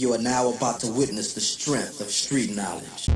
You are now about to witness the strength of street knowledge.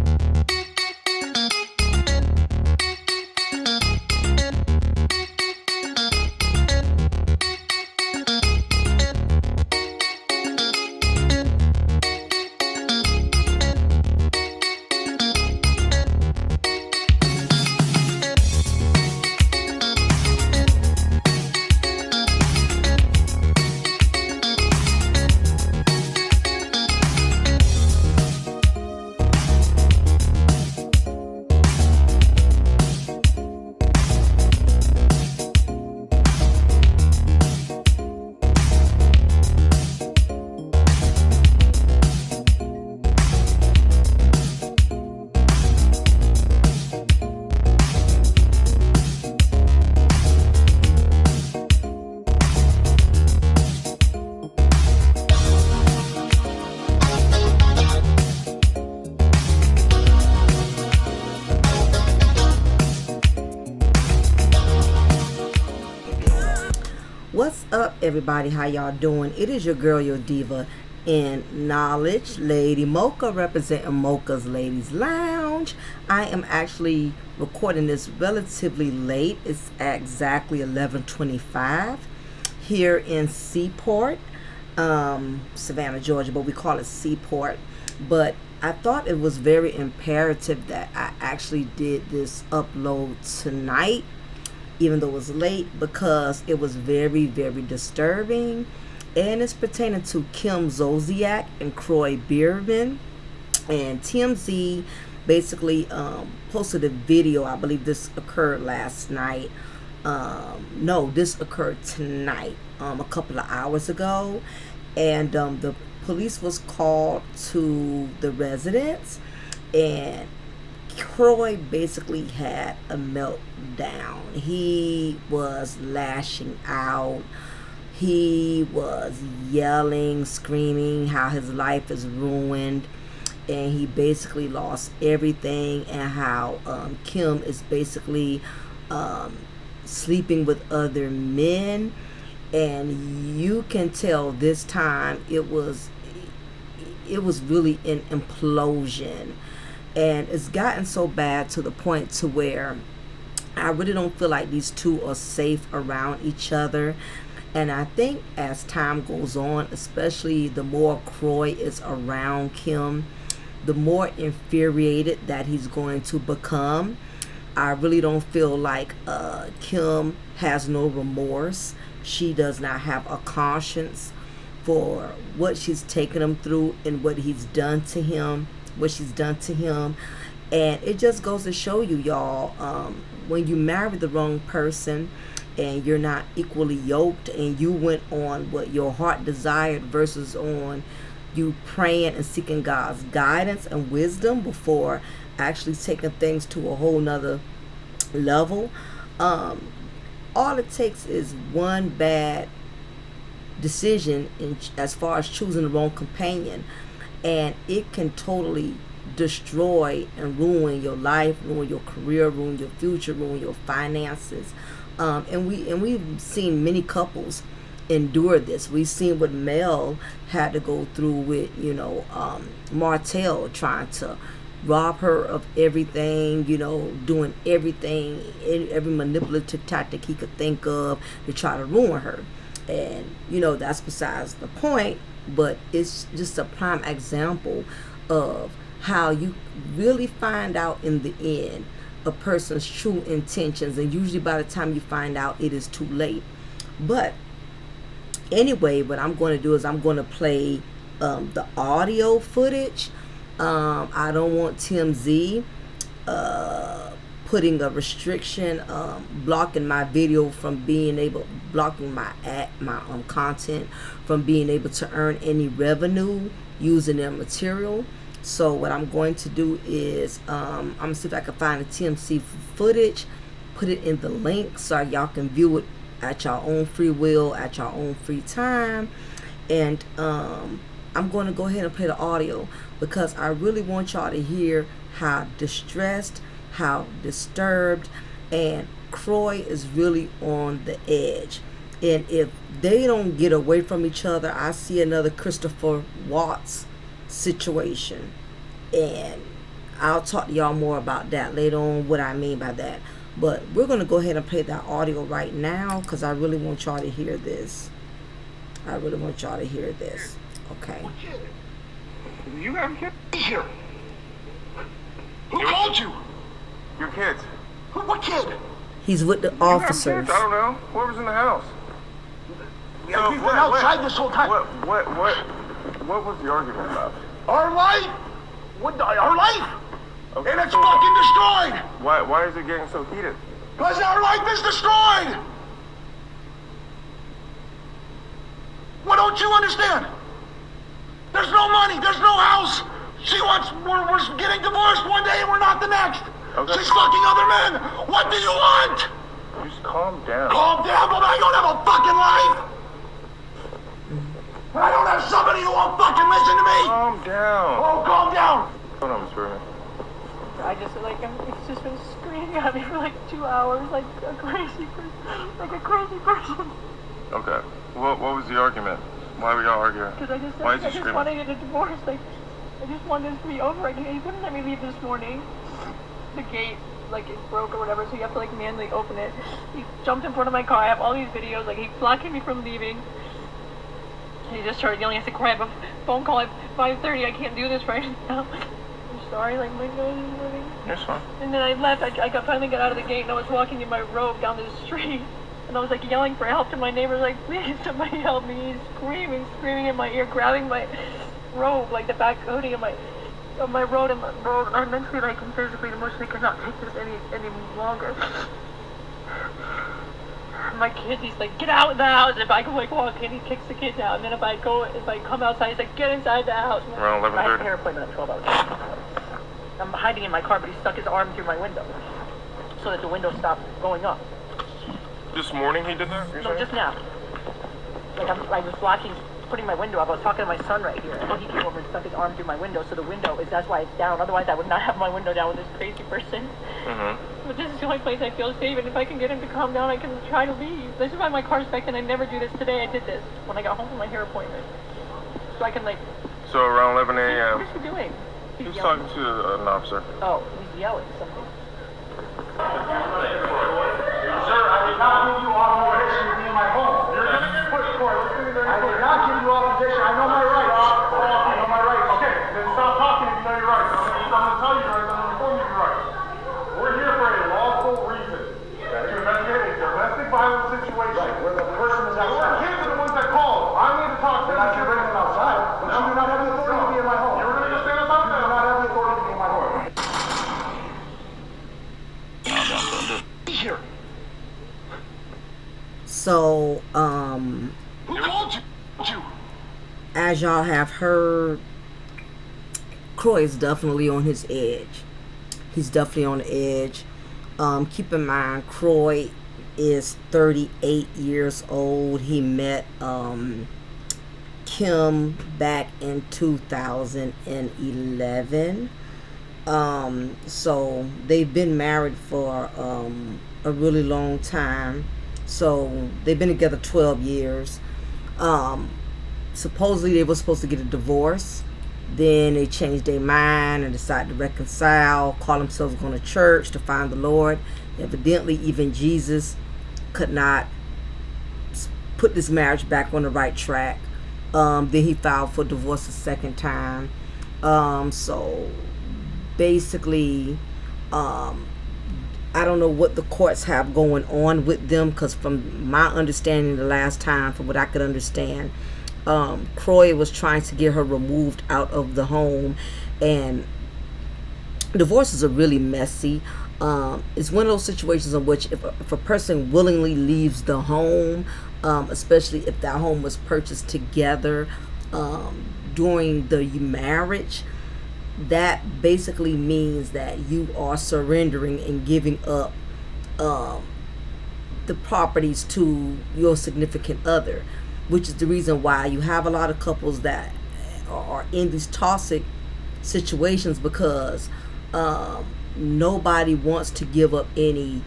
What's up, everybody? How y'all doing? It is your girl, your diva in knowledge, Lady Mocha, representing Mocha's Ladies Lounge. I am actually recording this relatively late. It's exactly 11:25 here in Seaport, Savannah, Georgia, but we call it Seaport. But I thought it was very imperative that I actually did this upload tonight, even though it was late, because it was very, very disturbing. And it's pertaining to 𝓜𝓸𝓬𝓱𝓪'𝓼 and Kroy. And TMZ basically posted a video. I believe this occurred last night. No, this occurred tonight, a couple of hours ago. And the police was called to the residence, and Kroy basically had a meltdown. He was lashing out. He was yelling, screaming how his life is ruined, and he basically lost everything, and how Kim is basically sleeping with other men. And you can tell this time it was really an implosion. And it's gotten so bad to the point to where I really don't feel like these two are safe around each other. And I think as time goes on, especially the more Kroy is around Kim, the more infuriated that he's going to become. I really don't feel like Kim has no remorse. She does not have a conscience for what she's taken him through and what she's done to him. And it just goes to show you, y'all, when you marry the wrong person and you're not equally yoked, and you went on what your heart desired versus on you praying and seeking God's guidance and wisdom before actually taking things to a whole nother level, all it takes is one bad decision as far as choosing the wrong companion, and it can totally destroy and ruin your life, ruin your career, ruin your future, ruin your finances. And we've seen many couples endure this. We've seen what Mel had to go through with, Martell, trying to rob her of everything, doing everything, every manipulative tactic he could think of to try to ruin her. And that's besides the point, but it's just a prime example of how you really find out in the end a person's true intentions, and usually by the time you find out, it is too late. But anyway, what I'm going to do is I'm going to play the audio footage. I don't want TMZ putting a restriction, blocking my video from being able, blocking my content from being able to earn any revenue using their material. So what I'm going to do is I'm gonna see if I can find the TMZ footage, put it in the link so y'all can view it at your own free will, at your own free time. And I'm going to go ahead and play the audio because I really want y'all to hear how distressed, how disturbed, and Kroy is really on the edge. And if they don't get away from each other, I see another Christopher Watts situation, and I'll talk to y'all more about that later on, what I mean by that. But we're going to go ahead and play that audio right now because I really want y'all to hear this. I really want y'all to hear this. Okay. What kid? You have kids here. Who called you? Your kids. What kid? He's with the officers. I don't know. Whoever's in the house. Yeah, you've been outside this whole time. What was the argument about? Our life? Our life? Okay, and it's fucking destroyed! Why is it getting so heated? Because our life is destroyed! What don't you understand? There's no money, there's no house. We're getting divorced one day and we're not the next. Okay. She's fucking other men. What do you want? Just calm down. Calm down, but I don't have a fucking life. I don't have somebody who won't fucking listen to me. Calm down. Oh, calm down. Hold on, Miss Berman. I just it's just been screaming at me for like 2 hours, like a crazy person. Okay. What was the argument? Why were y'all arguing? Because I just wanted a divorce. Like, I just wanted this to be over. He wouldn't let me leave this morning. The gate, like, it broke or whatever, so you have to like manually open it. He jumped in front of my car. I have all these videos. Like, he's blocking me from leaving. He just started yelling. I said, Kroy, I have a phone call at 5:30. I can't do this right now. I'm sorry, like, my nose is running. That's fine. And then I left. I finally got out of the gate, and I was walking in my robe down the street. And I was, like, yelling for help to my neighbors, like, please, somebody help me. He's screaming in my ear, grabbing my robe, like, the back hoodie of my robe. And I mentally, like, and physically and emotionally could not take this any longer. My kid, he's like, get out of the house. If I can, like, walk in, he kicks the kids out. And then if I come outside, he's like, get inside the house. Around 11:30? I have a hair appointment at 12 hours. I'm hiding in my car, but he stuck his arm through my window so that the window stopped going up. This morning he did that? No, just now. Like, I was putting my window up. I was talking to my son right here, and then he came over and stuck his arm through my window, so the window that's why it's down. Otherwise, I would not have my window down with this crazy person. Mm-hmm. But this is the only place I feel safe, and if I can get him to calm down, I can try to leave. This is why my car's back, and I never do this. Today I did this when I got home from my hair appointment. So I can, like... So around 11 a.m. What is he doing? He was talking to an officer. Oh, he's yelling something. Sir, I did not give you authorization to be in my home. You're going to get put for it. I did not give you authorization. I know my rights. I know my rights. Okay, then stop talking if you know your rights. I'm going to tell you your rights. I'm going to inform you your rights. We're here for a lawful reason. To investigate a domestic violence situation. Right, where the person is outside. The kids are the ones that called. I need to talk to them. I can bring them outside. But you do not have the authority to be in my home. You're going to stand us up now. You do not have the authority to be in my home. Here. So, Who called you? as y'all have heard, Kroy is definitely on his edge. He's definitely on the edge. Keep in mind, Kroy is 38 years old. He met Kim back in 2011. So they've been married for a really long time. So they've been together 12 years. Supposedly they were supposed to get a divorce. Then they changed their mind and decided to reconcile, call themselves going to church to find the Lord. Evidently, even Jesus could not put this marriage back on the right track. Then he filed for divorce a second time. So basically, I don't know what the courts have going on with them, because from my understanding the last time, from what I could understand, Kroy was trying to get her removed out of the home, and divorces are really messy. It's one of those situations in which if a person willingly leaves the home, especially if that home was purchased together during the marriage, that basically means that you are surrendering and giving up the properties to your significant other, which is the reason why you have a lot of couples that are in these toxic situations, because nobody wants to give up any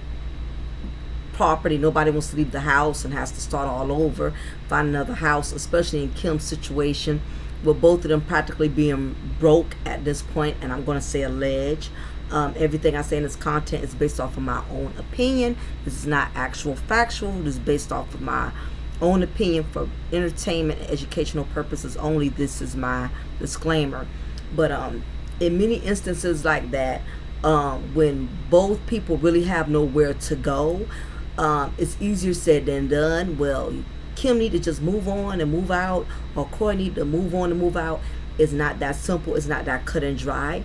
property. Nobody wants to leave the house and has to start all over, find another house, especially in Kim's situation with both of them practically being broke at this point, and I'm going to say allege. Everything I say in this content is based off of my own opinion. This is not actual factual. This is based off of my own opinion for entertainment and educational purposes only. This is my disclaimer. But in many instances like that, when both people really have nowhere to go, it's easier said than done. Well, Kim need to just move on and move out, or Kroy need to move on and move out. It's not that simple. It's not that cut and dry.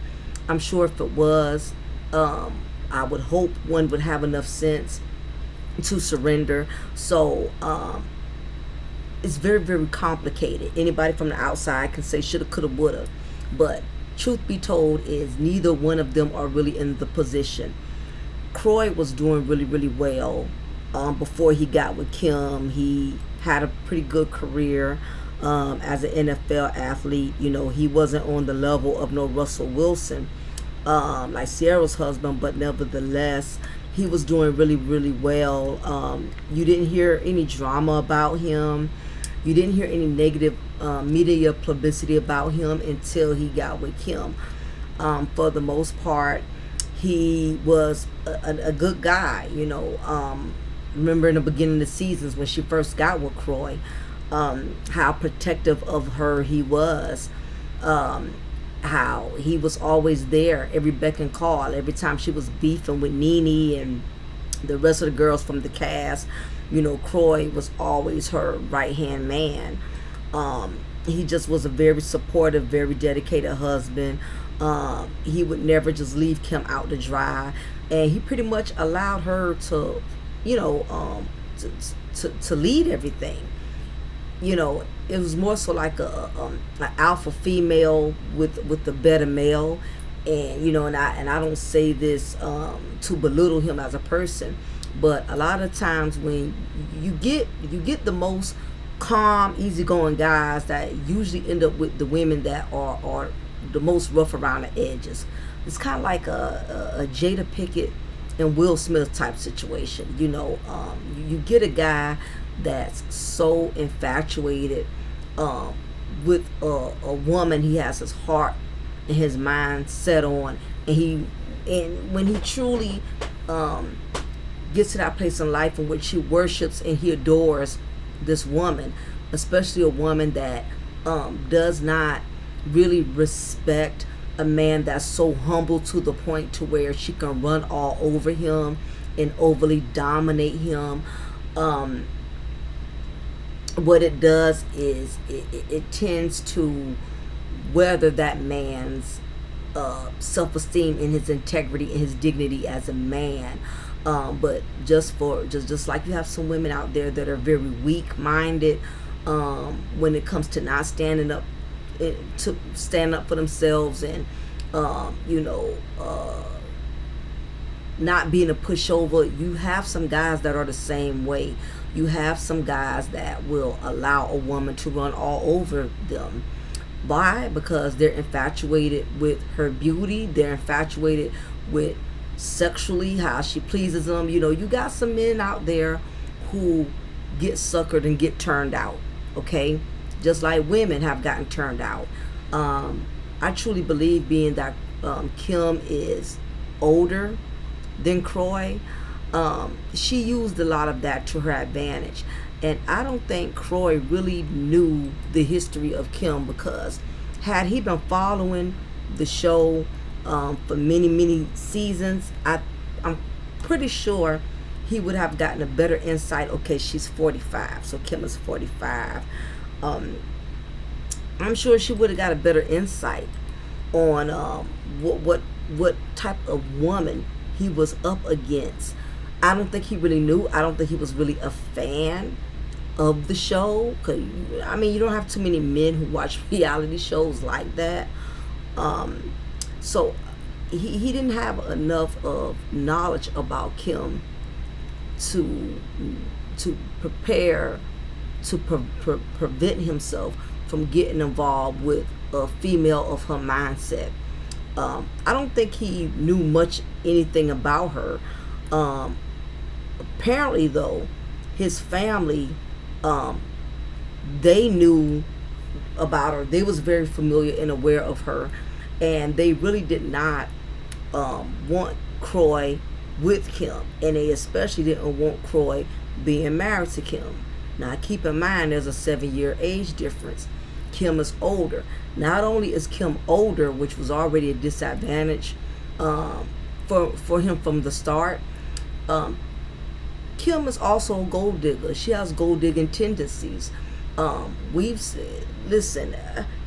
I'm sure if it was, I would hope one would have enough sense to surrender. So it's very, very complicated. Anybody from the outside can say shoulda, coulda, woulda, but truth be told is neither one of them are really in the position. Kroy was doing really, really well before he got with Kim. He had a pretty good career as an NFL athlete. You know, he wasn't on the level of no Russell Wilson like Sierra's husband, but nevertheless he was doing really, really well. You didn't hear any drama about him. You didn't hear any negative media publicity about him until he got with Kim. For the most part, he was a good guy. You know, remember in the beginning of the seasons when she first got with Kroy, how protective of her he was, how he was always there, every beck and call, every time she was beefing with Nene and the rest of the girls from the cast. You know, Kroy was always her right-hand man. He just was a very supportive, very dedicated husband. He would never just leave Kim out to dry, and he pretty much allowed her to, you know, to lead everything. You know, it was more so like an alpha female with the better male. And you know, and I don't say this to belittle him as a person, but a lot of times when you get the most calm, easygoing guys that usually end up with the women that are the most rough around the edges. It's kind of like a Jada Pinkett and Will Smith type situation. You know, you get a guy that's so infatuated with a woman he has his heart and his mind set on, and when he truly gets to that place in life in which he worships and he adores this woman, especially a woman that does not really respect a man that's so humble to the point to where she can run all over him and overly dominate him. What it does is it tends to weather that man's self-esteem and his integrity and his dignity as a man. But just like you have some women out there that are very weak-minded when it comes to not standing up for themselves, and you know, not being a pushover. You have some guys that are the same way. You have some guys that will allow a woman to run all over them. Why? Because they're infatuated with her beauty. They're infatuated with sexually how she pleases them. You know, you got some men out there who get suckered and get turned out. Okay, just like women have gotten turned out. I truly believe, being that Kim is older than Kroy, she used a lot of that to her advantage. And I don't think Kroy really knew the history of Kim, because had he been following the show for many, many seasons, I'm pretty sure he would have gotten a better insight. Okay, she's 45, so Kim is 45. I'm sure she would have got a better insight on what type of woman he was up against. I don't think he really knew. I don't think he was really a fan of the show, because I mean, you don't have too many men who watch reality shows like that. So he didn't have enough of knowledge about Kim to prepare to prevent himself from getting involved with a female of her mindset. I don't think he knew much anything about her. Apparently though, his family, they knew about her. They was very familiar and aware of her, and they really did not want Kroy with Kim, and they especially didn't want Kroy being married to Kim. Now keep in mind there's a 7-year age difference. Kim is older. Not only is Kim older, which was already a disadvantage for him from the start, Kim is also a gold digger. She has gold digging tendencies. Listen,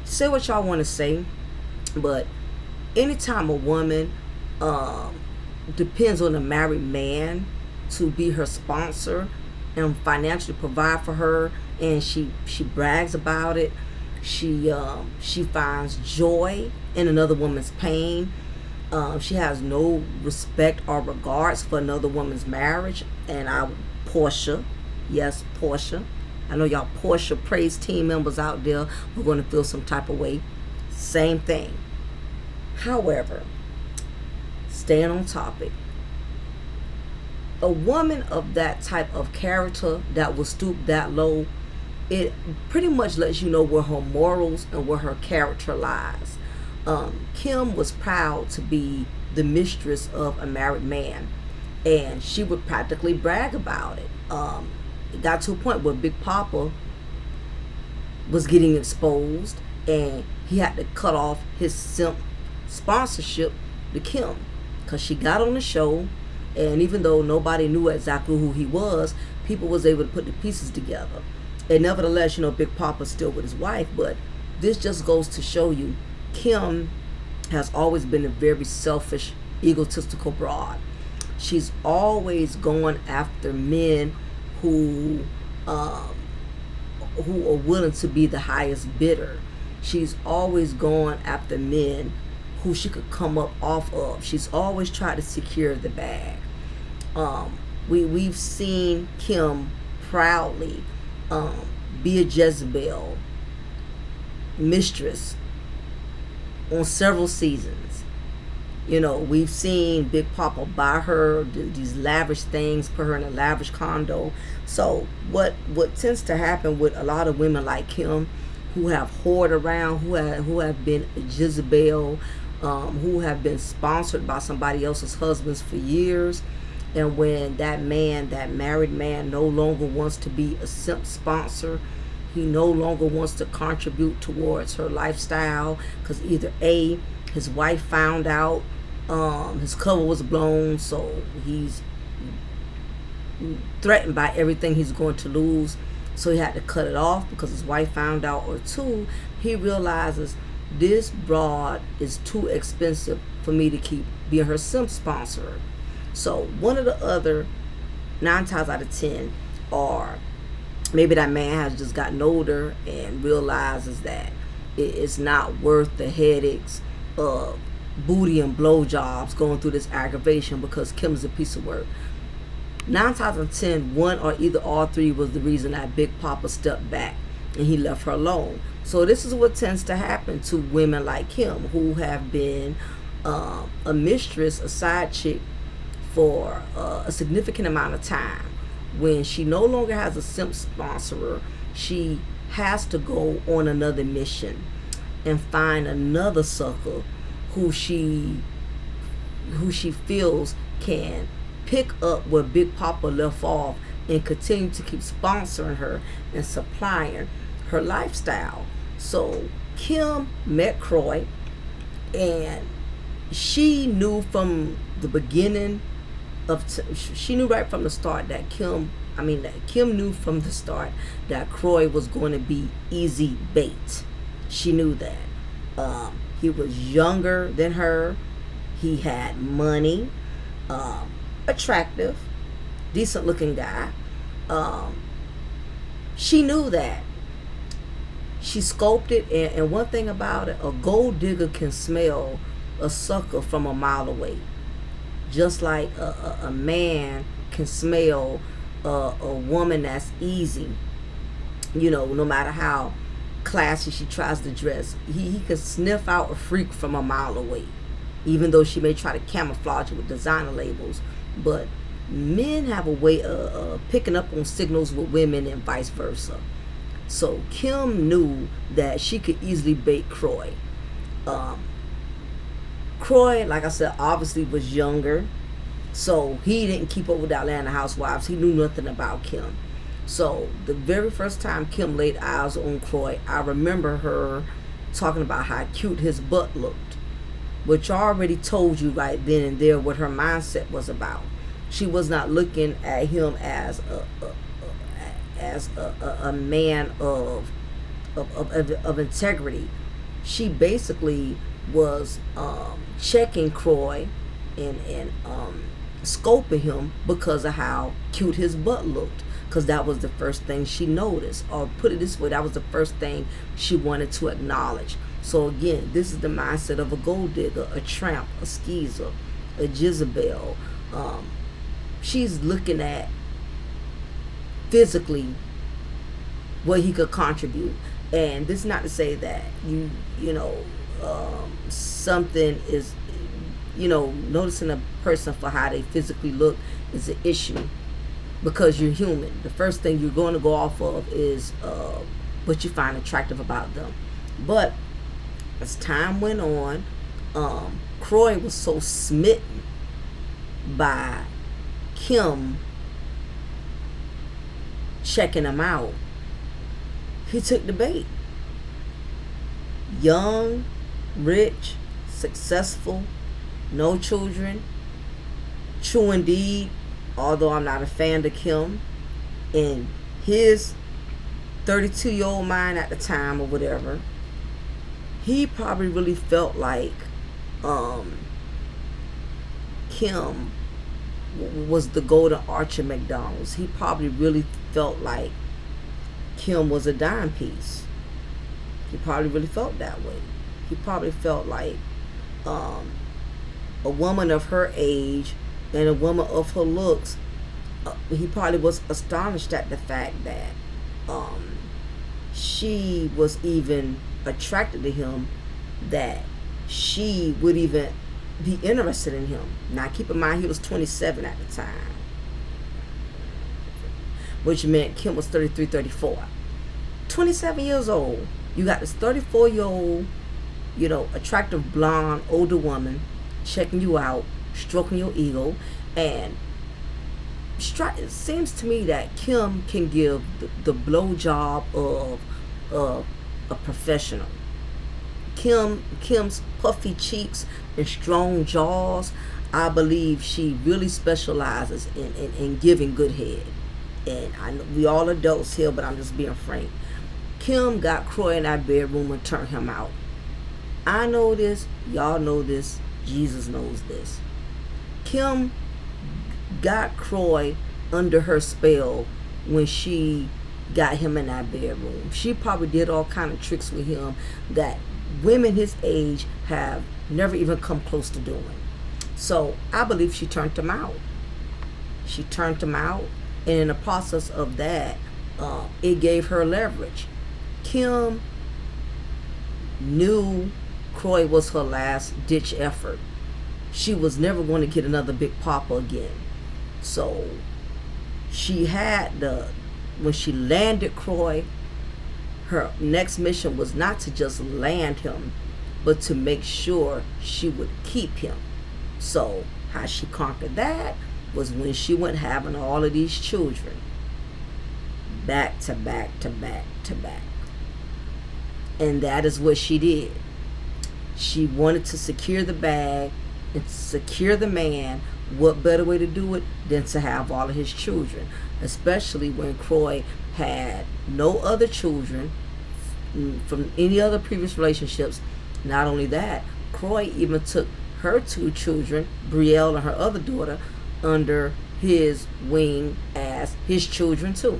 say what y'all want to say, but anytime a woman depends on a married man to be her sponsor and financially provide for her, and she brags about it, she finds joy in another woman's pain. She has no respect or regards for another woman's marriage. And Portia, yes, Portia, I know y'all Portia praise team members out there, we're going to feel some type of way. Same thing. However, staying on topic, a woman of that type of character that will stoop that low, it pretty much lets you know where her morals and where her character lies. Kim was proud to be the mistress of a married man, and she would practically brag about it. It got to a point where Big Papa was getting exposed, and he had to cut off his simp sponsorship to Kim, because she got on the show, and even though nobody knew exactly who he was, people was able to put the pieces together. And nevertheless, Big Papa's still with his wife, but this just goes to show you Kim has always been a very selfish, egotistical broad. She's always going after men who are willing to be the highest bidder. She's always going after men who she could come up off of. She's always tried to secure the bag. We've seen Kim proudly be a Jezebel mistress on several seasons. We've seen Big Papa buy her these lavish things, put her in a lavish condo. So what tends to happen with a lot of women like Kim, who have whored around, who have been a Jezebel, who have been sponsored by somebody else's husbands for years, and when that married man no longer wants to be a simp sponsor, he no longer wants to contribute towards her lifestyle, because either A, his wife found out, his cover was blown, so he's threatened by everything he's going to lose, so he had to cut it off because his wife found out, or two, he realizes this broad is too expensive for me to keep being her simp sponsor. So one of the other, 9 times out of 10, or maybe that man has just gotten older and realizes that it's not worth the headaches of booty and blowjobs going through this aggravation, because Kim is a piece of work. 9 times out of 10, one or either all three was the reason that Big Papa stepped back and he left her alone. So this is what tends to happen to women like Kim, who have been a mistress, a side chick, for a significant amount of time. When she no longer has a simp sponsorer, she has to go on another mission and find another sucker who she feels can pick up where Big Papa left off and continue to keep sponsoring her and supplying her lifestyle. So Kim met Kroy, and she knew from the beginning she knew right from the start that Kim knew from the start that Kroy was going to be easy bait. She knew that. He was younger than her. He had money, attractive, decent looking guy. She knew that. She scoped it, and one thing about it, a gold digger can smell a sucker from a mile away. Just like a man can smell a woman that's easy, no matter how classy she tries to dress. He can sniff out a freak from a mile away, even though she may try to camouflage it with designer labels. But men have a way of picking up on signals with women and vice versa. So Kim knew that she could easily bait Kroy. Kroy, like I said, obviously was younger, so he didn't keep up with the Atlanta housewives. He knew nothing about Kim. So the very first time Kim laid eyes on Kroy, I remember her talking about how cute his butt looked, which I already told you right then and there what her mindset was about. She was not looking at him as a man of integrity. She basically was checking Kroy and scoping him because of how cute his butt looked, because that was the first thing she noticed, or put it this way, that was the first thing she wanted to acknowledge. So again, this is the mindset of a gold digger, a tramp, a skeezer, a Jezebel. She's looking at physically what he could contribute. And this is not to say that something is, noticing a person for how they physically look is an issue, because you're human. The first thing you're going to go off of is what you find attractive about them. But as time went on, Kroy was so smitten by Kim checking him out, he took the bait. Young, rich, successful, no children. True indeed, although I'm not a fan of Kim, in his 32-year-old mind at the time or whatever, he probably really felt like Kim was the golden arch of McDonald's. He probably really felt like Kim was a dime piece. He probably really felt that way. He probably felt like a woman of her age and a woman of her looks, he probably was astonished at the fact that she was even attracted to him, that she would even be interested in him. Now keep in mind, he was 27 at the time, which meant Kim was 33, 34. 27 years old. You got this 34-year-old, attractive blonde older woman checking you out, stroking your ego, and it seems to me that Kim can give the blowjob of a professional. Kim's puffy cheeks and strong jaws, I believe she really specializes in giving good head. And I know we all adults here, but I'm just being frank. Kim got Kroy in that bedroom and turned him out. I know this, y'all know this, Jesus knows this. Kim got Kroy under her spell when she got him in that bedroom. She probably did all kind of tricks with him that women his age have never even come close to doing. So I believe she turned him out. She turned him out, and in the process of that, it gave her leverage. Kim knew Kroy was her last ditch effort. She was never going to get another Big Papa again. So she had when she landed Kroy, her next mission was not to just land him, but to make sure she would keep him. So how she conquered that was when she went having all of these children, back to back to back to back. And that is what she did. She wanted to secure the bag and secure the man. What better way to do it than to have all of his children, especially when Kroy had no other children from any other previous relationships. Not only that, Kroy even took her 2 children, Brielle and her other daughter, under his wing as his children too.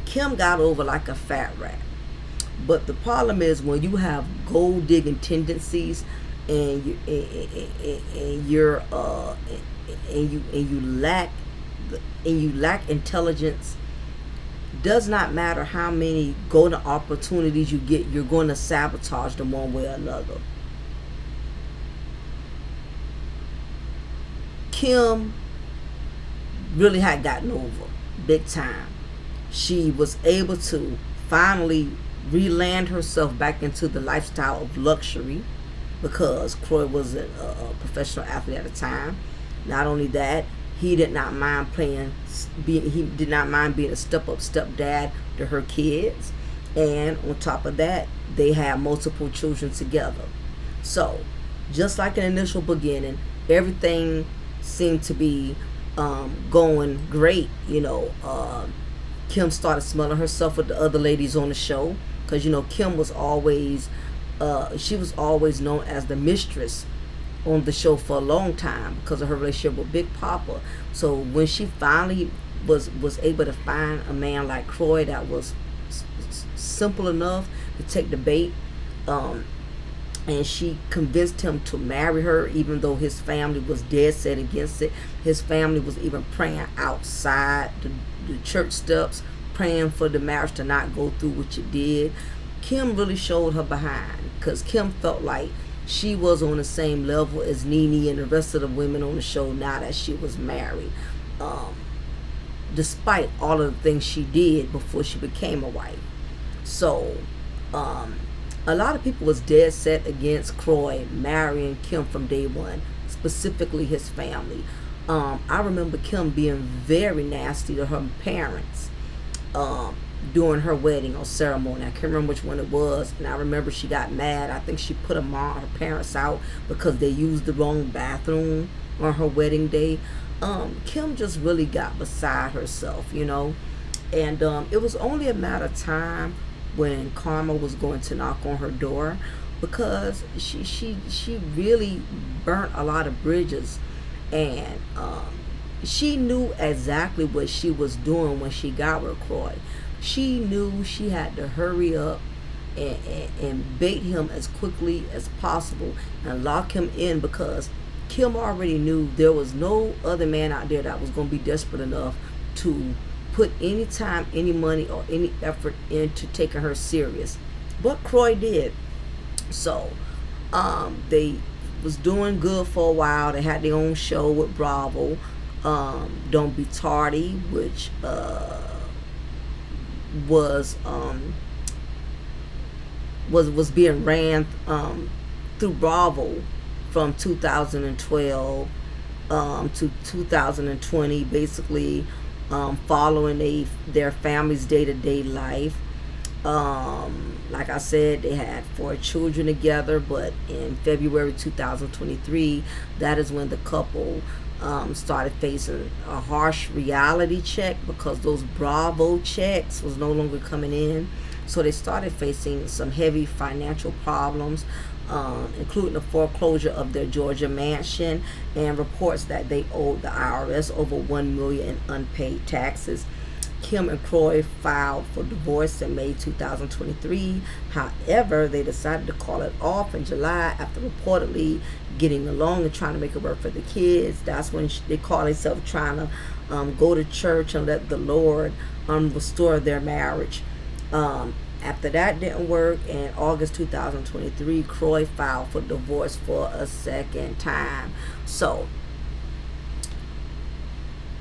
Kim got over like a fat rat. But the problem is, when you have gold digging tendencies and you lack intelligence, does not matter how many golden opportunities you get, you're going to sabotage them one way or another. Kim really had gotten over big time. she was able to finally reland herself back into the lifestyle of luxury because Kroy was a professional athlete at the time. Not only that, he did not mind being a step-up stepdad to her kids, and on top of that, they had multiple children together. So, just like an initial beginning, everything seemed to be going great. Kim started smelling herself with the other ladies on the show because Kim was always she was always known as the mistress on the show for a long time because of her relationship with Big Papa. So when she finally was able to find a man like Kroy that was simple enough to take the bait, and she convinced him to marry her even though his family was dead set against it. His family was even praying outside the church steps, praying for the marriage to not go through, which it did. Kim really showed her behind because Kim felt like she was on the same level as Nene and the rest of the women on the show now that she was married, despite all of the things she did before she became a wife. So a lot of people was dead set against Kroy marrying Kim from day one, specifically his family. I remember Kim being very nasty to her parents during her wedding or ceremony. I can't remember which one it was, and I remember she got mad. I think she put her parents out because they used the wrong bathroom on her wedding day. Kim just really got beside herself, and it was only a matter of time when karma was going to knock on her door, because she really burnt a lot of bridges, and she knew exactly what she was doing when she got with Kroy. She knew she had to hurry up and bait him as quickly as possible and lock him in, because Kim already knew there was no other man out there that was going to be desperate enough to put any time, any money, or any effort into taking her serious. But Kroy did. So they was doing good for a while. They had their own show with Bravo, Don't Be Tardy, which was being ran through Bravo from 2012 to 2020, basically following their family's day-to-day life. Like I said, they had 4 children together, but in February 2023, that is when the couple started facing a harsh reality check, because those Bravo checks was no longer coming in. So they started facing some heavy financial problems, including the foreclosure of their Georgia mansion and reports that they owed the IRS over $1 million in unpaid taxes. Kim and Kroy filed for divorce in May 2023. However, they decided to call it off in July after reportedly getting along and trying to make it work for the kids. That's when they call themselves trying to go to church and let the Lord restore their marriage. After that didn't work, in August 2023, Kroy filed for divorce for a second time. So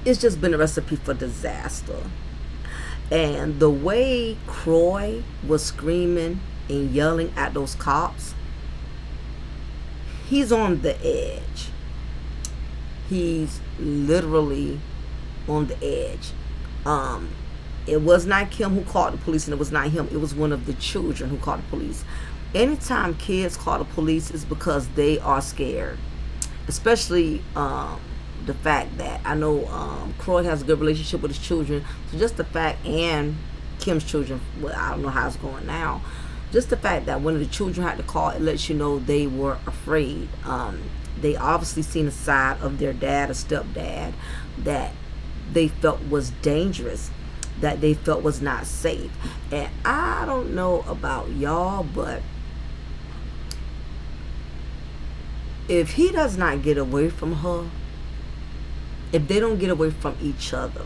it's just been a recipe for disaster. And the way Kroy was screaming and yelling at those cops, he's on the edge. He's literally on the edge. It was not Kim who called the police, and it was not him. It was one of the children who called the police. Anytime kids call the police, is because they are scared. Especially the fact that I know Kroy has a good relationship with his children. So just the fact, and Kim's children, well, I don't know how it's going now. Just the fact that one of the children had to call, it lets you know they were afraid. They obviously seen a side of their dad or stepdad that they felt was dangerous, that they felt was not safe. And I don't know about y'all, but if he does not get away from her, if they don't get away from each other,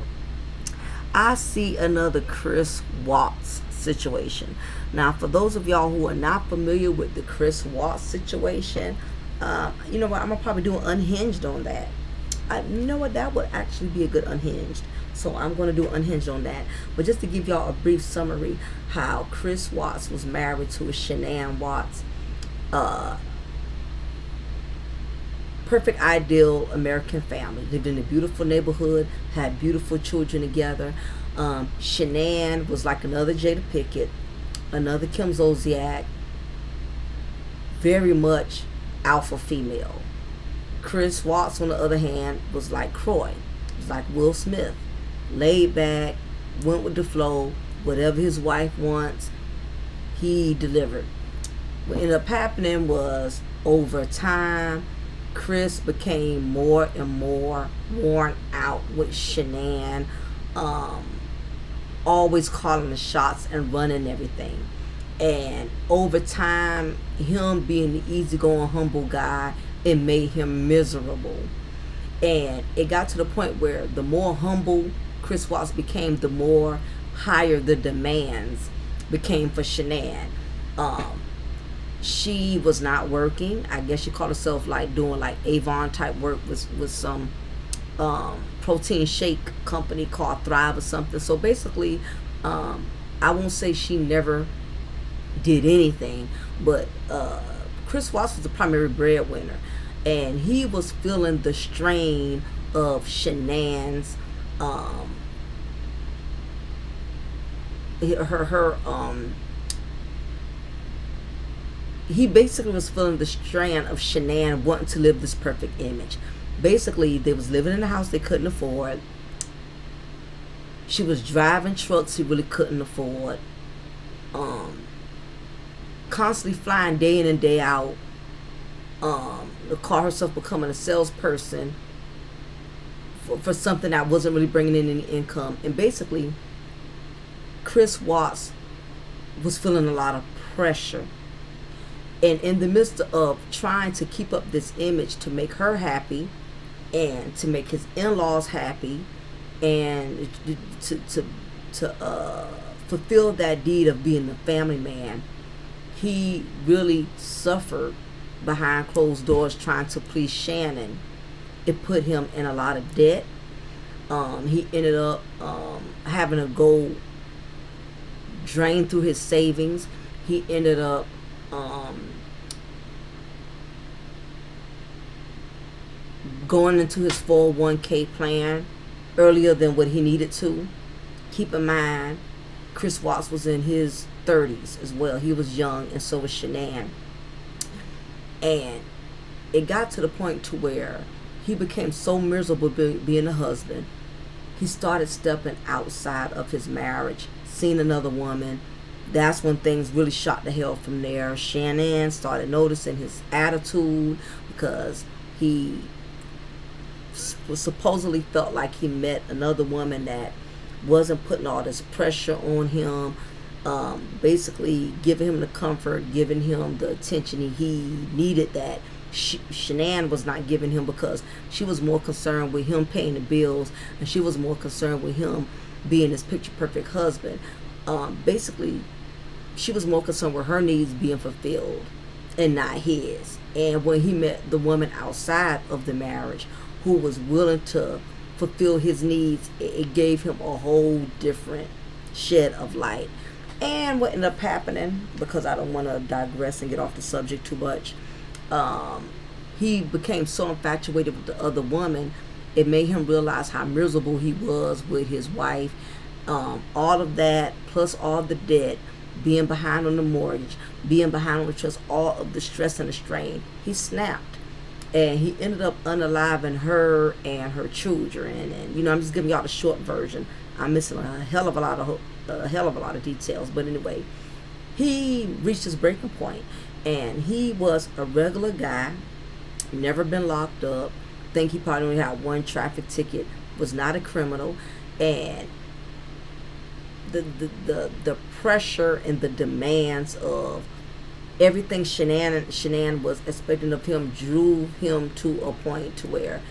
I see another Chris Watts situation. Now, for those of y'all who are not familiar with the Chris Watts situation, you know what, I'm gonna probably do an unhinged on that. You know what, that would actually be a good unhinged. So I'm going to do Unhinged on that. But just to give y'all a brief summary, how Chris Watts was married to Shanann Watts. Perfect ideal American family. Lived in a beautiful neighborhood, had beautiful children together. Shanann was like another Jada Pickett, another Kim Zolciak, very much alpha female. Chris Watts, on the other hand, was like Kroy, was like Will Smith, laid back, went with the flow, whatever his wife wants, he delivered. What ended up happening was, over time, Chris became more and more worn out with Shanann, always calling the shots and running everything. And over time, him being the easygoing, humble guy, it made him miserable. And it got to the point where the more humble Chris Watts became, the more higher the demands became for Shanann. She was not working. I guess she called herself like doing like Avon type work with some protein shake company called Thrive or something. So basically, I won't say she never did anything, but Chris Watts was the primary breadwinner, and he was feeling the strain of Shanann's he basically was feeling the strain of Shanann wanting to live this perfect image. Basically, they was living in a house they couldn't afford. She was driving trucks he really couldn't afford. Constantly flying day in and day out. Call herself becoming a salesperson for something that wasn't really bringing in any income. And basically, Chris Watts was feeling a lot of pressure. And in the midst of trying to keep up this image to make her happy and to make his in-laws happy and to fulfill that deed of being the family man, he really suffered behind closed doors trying to please Shanann. It put him in a lot of debt. He ended up having to go drain through his savings. He ended up going into his 401k plan earlier than what he needed to. Keep in mind, Chris Watts was in his 30s as well. He was young, and so was Shanann. And it got to the point to where he became so miserable being a husband, he started stepping outside of his marriage, seeing another woman. That's when things really shot to hell from there. Shanann started noticing his attitude because he was supposedly felt like he met another woman that wasn't putting all this pressure on him, basically giving him the comfort, giving him the attention he needed that Shanann was not giving him, because she was more concerned with him paying the bills, and she was more concerned with him being his picture perfect husband. Basically, she was more concerned with her needs being fulfilled and not his. And when he met the woman outside of the marriage who was willing to fulfill his needs, it gave him a whole different shed of light. And what ended up happening, because I don't want to digress and get off the subject too much, he became so infatuated with the other woman, it made him realize how miserable he was with his wife. All of that, plus all the debt, being behind on the mortgage, being behind on the trust, all of the stress and the strain, he snapped. And he ended up unaliving her and her children. And I'm just giving y'all the short version. I'm missing a hell of a lot of details. But anyway, he reached his breaking point, and he was a regular guy, never been locked up. Think he probably only had one traffic ticket. Was not a criminal, and the pressure and the demands of everything Shanann was expecting of him drew him to a point to where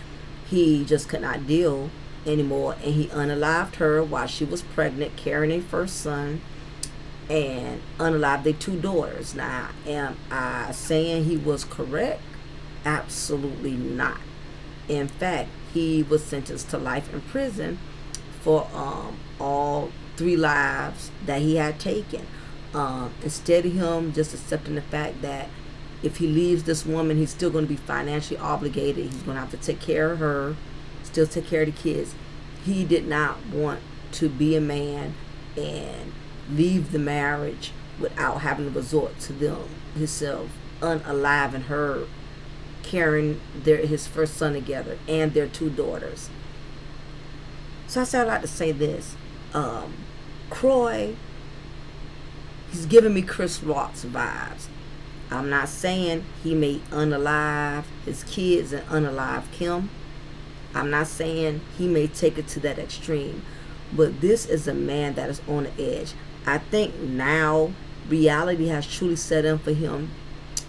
he just could not deal anymore, and he unalived her while she was pregnant, carrying a first son, and unalived their two daughters. Now, am I saying he was correct? Absolutely not. In fact, he was sentenced to life in prison for all 3 lives that he had taken. Instead of him just accepting the fact that if he leaves this woman, he's still going to be financially obligated. He's going to have to take care of her, still take care of the kids. He did not want to be a man and leave the marriage without having to resort to them himself unaliving her, carrying his first son together and their 2 daughters. So I said I'd like to say this. Kroy, he's giving me Chris Rock's vibes. I'm not saying he may unalive his kids and unalive Kim. I'm not saying he may take it to that extreme. But this is a man that is on the edge. I think now reality has truly set in for him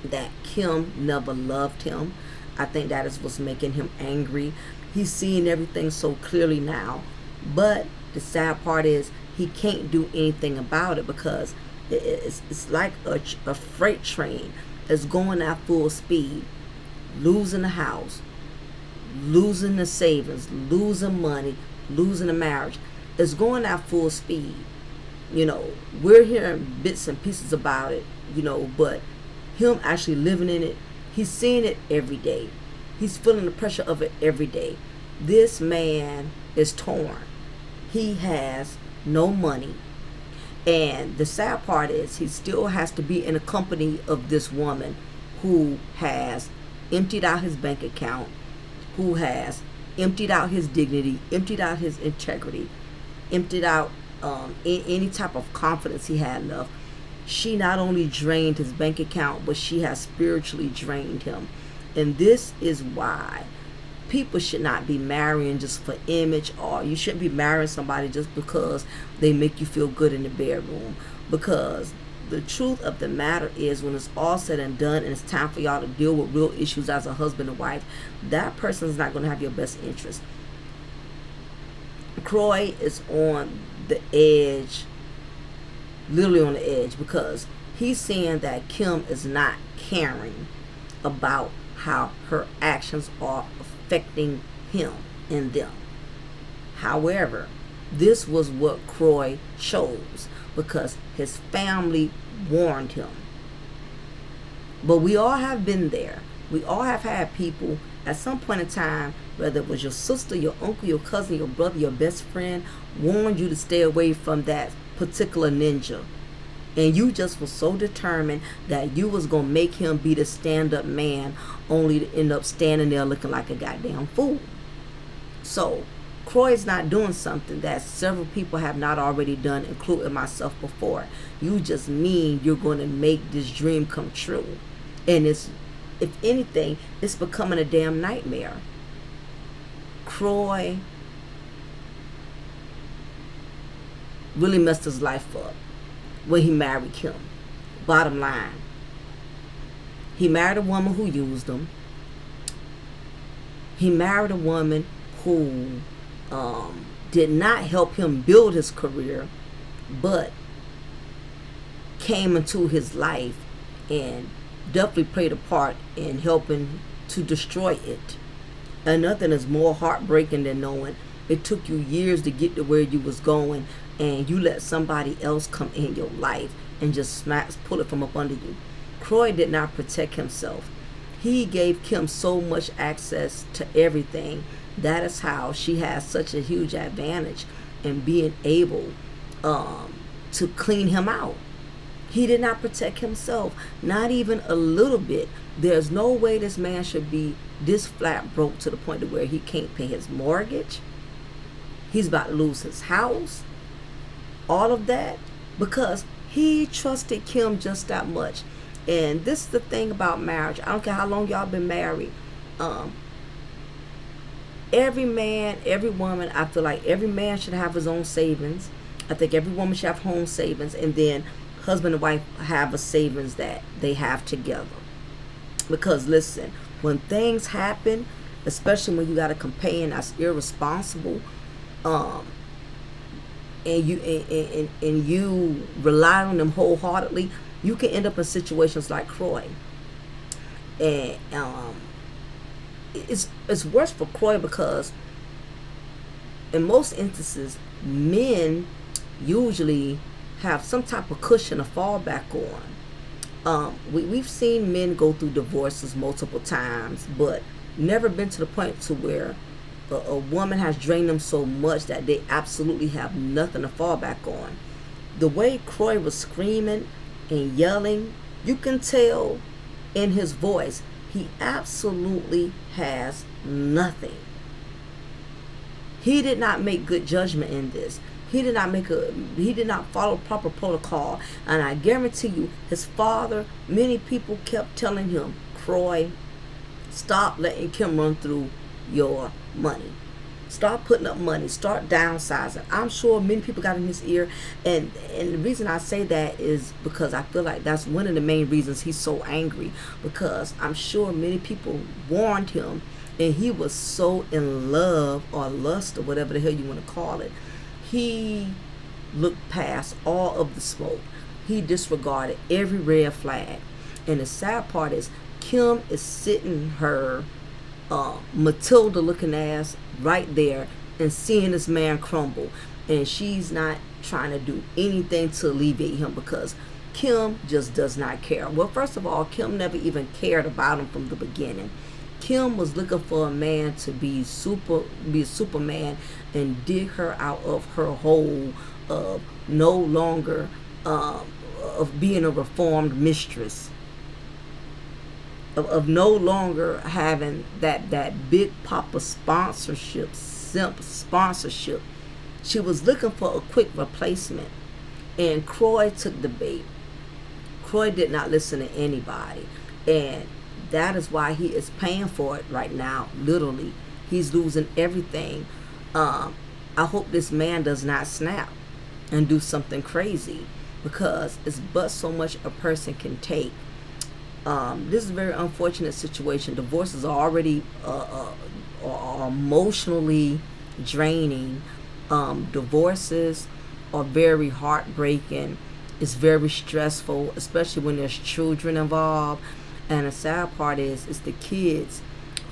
that Kim never loved him. I think that is what's making him angry. He's seeing everything so clearly now. But the sad part is he can't do anything about it because it's like a freight train that's going at full speed, losing the house, losing the savings, losing money, losing the marriage. It's going at full speed. You know, we're hearing bits and pieces about it, you know, but him actually living in it, he's seeing it every day. He's feeling the pressure of it every day. This man is torn. He has no money. And the sad part is he still has to be in the company of this woman who has emptied out his bank account, who has emptied out his dignity, emptied out his integrity, emptied out any type of confidence he had left. She not only drained his bank account, but she has spiritually drained him. And this is why people should not be marrying just for image, or you shouldn't be marrying somebody just because they make you feel good in the bedroom. Because the truth of the matter is, when it's all said and done and it's time for y'all to deal with real issues as a husband and wife, that person is not going to have your best interest. Kroy is on the edge, literally on the edge, because he's seeing that Kim is not caring about how her actions are affecting him and them. However, this was what Kroy chose because his family warned him. But we all have been there. We all have had people at some point in time, whether it was your sister, your uncle, your cousin, your brother, your best friend, warned you to stay away from that particular ninja. And you just were so determined that you was going to make him be the stand-up man, only to end up standing there looking like a goddamn fool. So, Kroy's not doing something that several people have not already done, including myself before. You just mean you're going to make this dream come true. And it's, if anything, it's becoming a damn nightmare. Kroy really messed his life up when he married Kim. Bottom line, he married a woman who used him. He married a woman who did not help him build his career, but came into his life and definitely played a part in helping to destroy it. And nothing is more heartbreaking than knowing it took you years to get to where you was going, and you let somebody else come in your life and just pull it from up under you. Kroy did not protect himself. He gave Kim so much access to everything. That is how she has such a huge advantage in being able to clean him out. He did not protect himself, not even a little bit. There's no way this man should be this flat broke to the point of where he can't pay his mortgage. He's about to lose his house. All of that because he trusted Kim just that much. And this is the thing about marriage. I don't care how long y'all been married. Every man, every woman, I feel like every man should have his own savings. I think every woman should have home savings, and then husband and wife have a savings that they have together. Because listen, when things happen, especially when you got a companion that's irresponsible, and you rely on them wholeheartedly, you can end up in situations like Kroy. And it's worse for Kroy because in most instances, men usually have some type of cushion to fall back on. We've seen men go through divorces multiple times, but never been to the point to where a woman has drained them so much that they absolutely have nothing to fall back on. The way Kroy was screaming and yelling, you can tell in his voice, he absolutely has nothing. He did not make good judgment in this. He did not follow proper protocol. And I guarantee you, his father, many people kept telling him, Kroy, stop letting Kim run through your money. Start putting up money. Start downsizing. I'm sure many people got in his ear. And the reason I say that is because I feel like that's one of the main reasons he's so angry. Because I'm sure many people warned him. And he was so in love or lust or whatever the hell you want to call it. He looked past all of the smoke. He disregarded every red flag. And the sad part is Kim is sitting her Matilda looking ass right there and seeing this man crumble, and she's not trying to do anything to alleviate him because Kim just does not care. Well, first of all, Kim never even cared about him from the beginning. Kim was looking for a man to be a Superman and dig her out of her hole of no longer of being a reformed mistress. Of no longer having that big papa sponsorship, simp sponsorship. She was looking for a quick replacement. And Kroy took the bait. Kroy did not listen to anybody. And that is why he is paying for it right now, literally. He's losing everything. I hope this man does not snap and do something crazy, because it's but so much a person can take. This is a very unfortunate situation. Divorces are already are emotionally draining. Divorces are very heartbreaking. It's very stressful, especially when there's children involved. And the sad part is the kids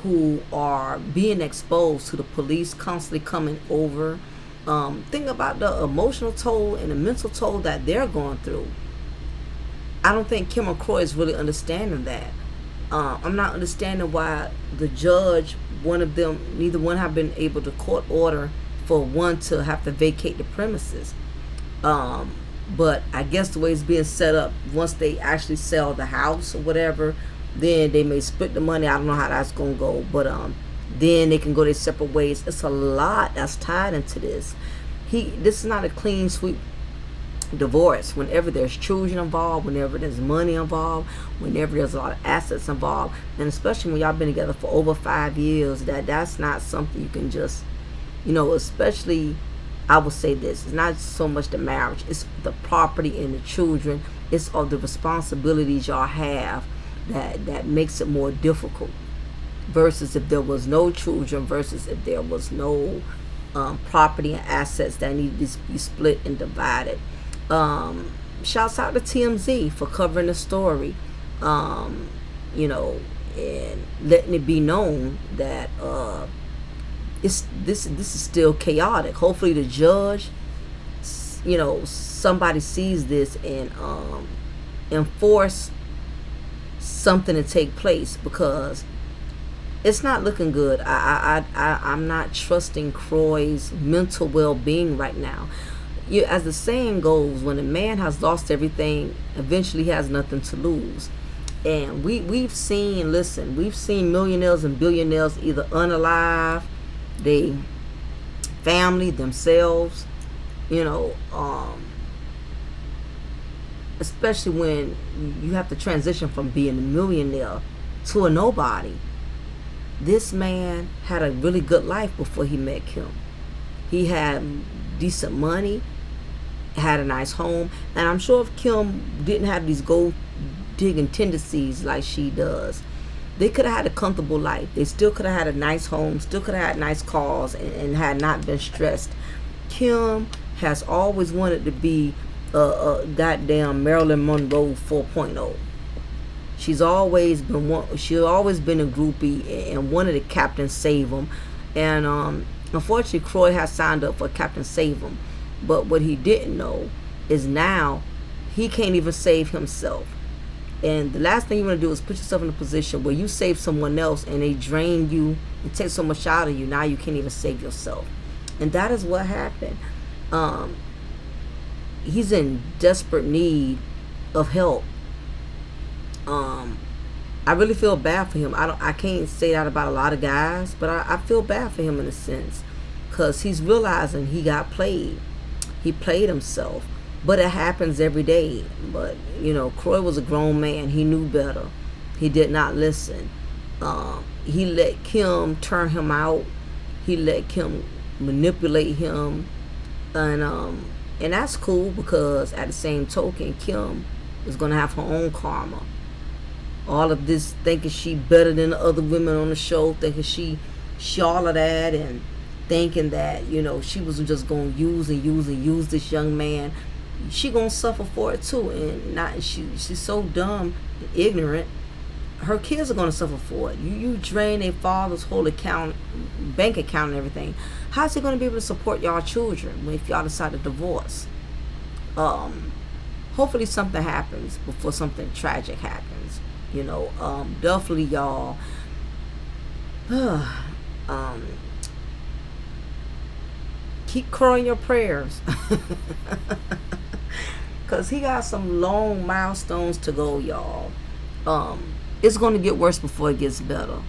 who are being exposed to the police constantly coming over. Think about the emotional toll and the mental toll that they're going through. I don't think Kim and Kroy is really understanding that. I'm not understanding why the judge, neither one have been able to court order for one to have to vacate the premises. But I guess the way it's being set up, once they actually sell the house or whatever, then they may split the money. I don't know how that's going to go. But then they can go their separate ways. It's a lot that's tied into this. This is not a clean sweep divorce. Whenever there's children involved, whenever there's money involved, whenever there's a lot of assets involved, and especially when y'all been together for over 5 years, that's not something you can just, especially, I would say this, it's not so much the marriage, it's the property and the children. It's all the responsibilities y'all have that makes it more difficult, versus if there was no children, versus if there was no property and assets that need to be split and divided. Shouts out to TMZ for covering the story, and letting it be known that this is still chaotic. Hopefully the judge, somebody sees this and enforce something to take place, because it's not looking good. I'm not trusting Kroy's mental well-being right now. As the saying goes, when a man has lost everything, eventually he has nothing to lose. And we've seen millionaires and billionaires either unalive, they family, themselves, especially when you have to transition from being a millionaire to a nobody. This man had a really good life before he met Kim. He had decent money, had a nice home, and I'm sure if Kim didn't have these gold digging tendencies like she does, they could have had a comfortable life. They still could have had a nice home, still could have had nice cars, and had not been stressed. Kim has always wanted to be a goddamn Marilyn Monroe 4.0. She's always been a groupie and wanted to Captain Save 'em. And Unfortunately, Kroy has signed up for Captain Save Him, but what he didn't know is now he can't even save himself. And the last thing you want to do is put yourself in a position where you save someone else and they drain you and take so much out of you. Now you can't even save yourself. And that is what happened. He's in desperate need of help. I really feel bad for him. I can't say that about a lot of guys, but I feel bad for him in a sense, because he's realizing he got played. He played himself. But it happens every day. But, you know, Kroy was a grown man. He knew better. He did not listen. He let Kim turn him out. He let Kim manipulate him. And that's cool, because at the same token, Kim is going to have her own karma. All of this thinking she better than the other women on the show, thinking she all of that, and thinking that, you know, she was just going to use this young man. She gonna suffer for it too, and not she's so dumb and ignorant. Her kids are gonna suffer for it. You drain a father's whole bank account and everything. How's he gonna be able to support y'all children if y'all decide to divorce? Hopefully something happens before something tragic happens. You know, definitely y'all. Keep Kroy in your prayers. Because he got some long milestones to go, y'all. It's going to get worse before it gets better.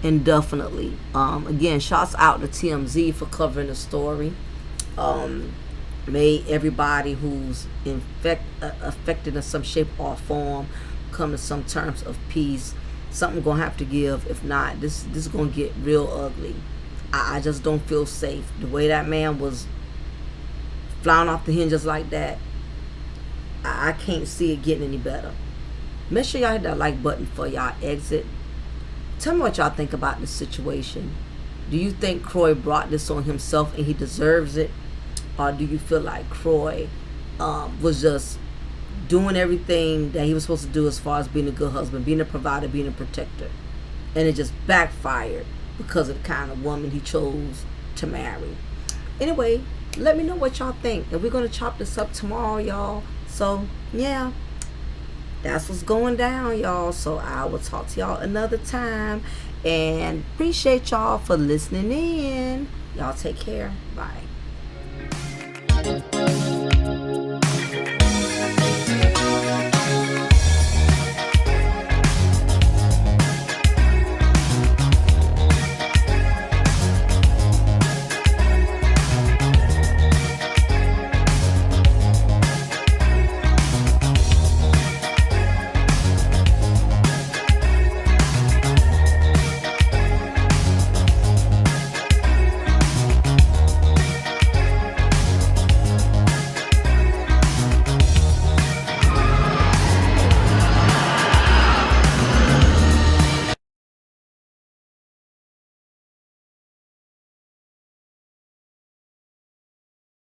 Indefinitely. Again, shouts out to TMZ for covering the story. May everybody who's affected in some shape or form come to some terms of peace. Something going to have to give. If not, this is going to get real ugly. I just don't feel safe. The way that man was flying off the hinges like that, I can't see it getting any better. Make sure y'all hit that like button for y'all exit. Tell me what y'all think about this situation. Do you think Kroy brought this on himself and he deserves it? Or do you feel like Kroy was just doing everything that he was supposed to do as far as being a good husband, being a provider, being a protector, and it just backfired because of the kind of woman he chose to marry? Anyway, let me know what y'all think. And we're going to chop this up tomorrow, y'all. So, yeah, that's what's going down, y'all. So I will talk to y'all another time. And appreciate y'all for listening in. Y'all take care. Bye.